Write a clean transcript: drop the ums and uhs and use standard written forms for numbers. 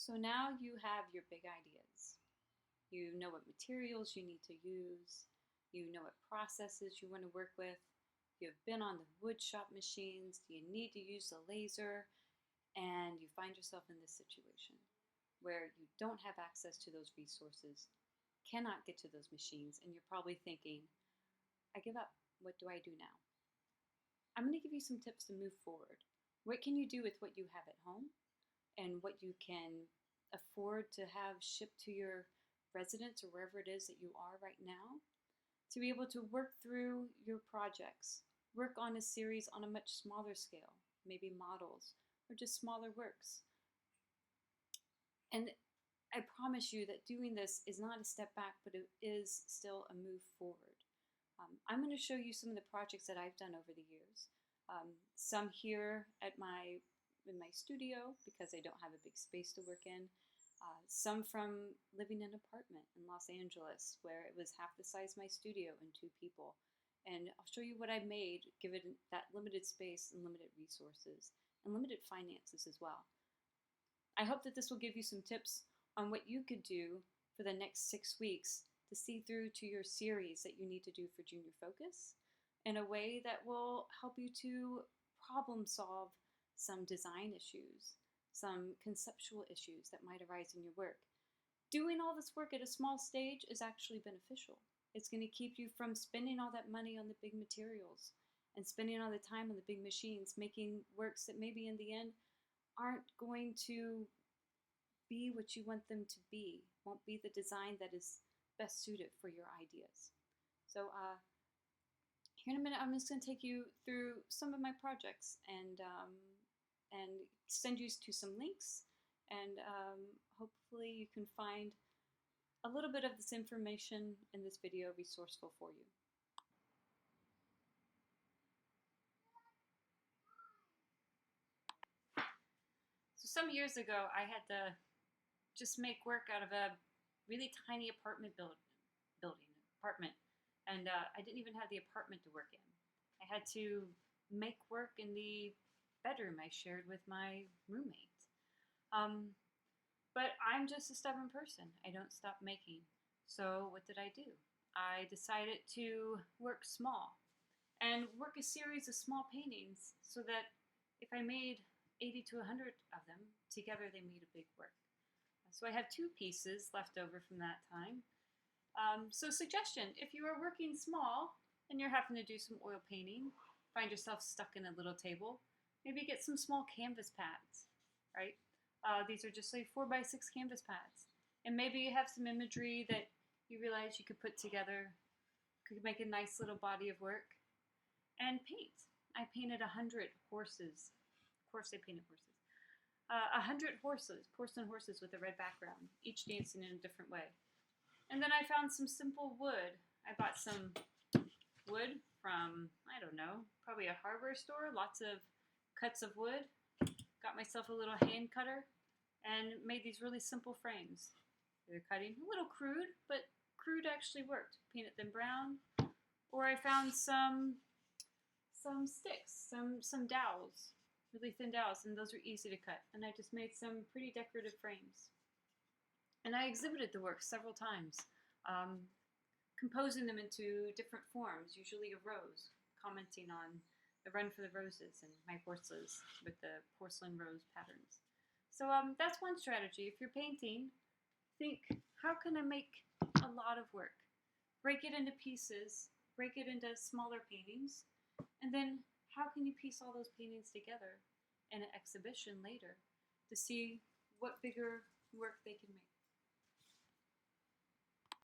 So now you have your big ideas. You know what materials you need to use. You know what processes you want to work with. You've been on the wood shop machines. You need to use the laser. And you find yourself in this situation where you don't have access to those resources, cannot get to those machines, and you're probably thinking, I give up. What do I do now? I'm going to give you some tips to move forward. What can you do with what you have at home and what you can afford to have shipped to your residence or wherever it is that you are right now to be able to work through your projects, work on a series on a much smaller scale, maybe models or just smaller works. And I promise you that doing this is not a step back, but it is still a move forward. I'm going to show you some of the projects that I've done over the years. Some here in my studio because I don't have a big space to work in. Some from living in an apartment in Los Angeles where it was half the size of my studio and 2 people. And I'll show you what I made given that limited space and limited resources and limited finances as well. I hope that this will give you some tips on what you could do for the next 6 weeks to see through to your series that you need to do for Junior Focus in a way that will help you to problem solve some design issues, some conceptual issues that might arise in your work. Doing all this work at a small stage is actually beneficial. It's going to keep you from spending all that money on the big materials and spending all the time on the big machines, making works that maybe in the end aren't going to be what you want them to be, won't be the design that is best suited for your ideas. So here in a minute, I'm just going to take you through some of my projects and send you to some links, and hopefully you can find a little bit of this information in this video resourceful for you. So some years ago, I had to just make work out of a really tiny apartment building, and I didn't even have the apartment to work in. I had to make work in the bedroom I shared with my roommate. But I'm just a stubborn person. I don't stop making. So what did I do? I decided to work small and work a series of small paintings so that if I made 80 to 100 of them, together they made a big work. So I have 2 pieces left over from that time. So suggestion, if you are working small and you're having to do some oil painting, find yourself stuck in a little table, maybe get some small canvas pads, right? These are just like 4x6 canvas pads. And maybe you have some imagery that you realize you could put together, could make a nice little body of work, and paint. I painted 100 horses. Of course I painted horses. 100 horses, porcelain horses with a red background, each dancing in a different way. And then I found some simple wood. I bought some wood from, I don't know, probably a hardware store, lots of cuts of wood. Got myself a little hand cutter and made these really simple frames. They're cutting a little crude, but crude actually worked. Painted them brown. Or I found some sticks, some dowels, really thin dowels, and those are easy to cut. And I just made some pretty decorative frames. And I exhibited the work several times, composing them into different forms, usually a rose, commenting on the run for the roses and my horses with the porcelain rose patterns. So that's one strategy. If you're painting, think, how can I make a lot of work? Break it into pieces, break it into smaller paintings, and then how can you piece all those paintings together in an exhibition later to see what bigger work they can make?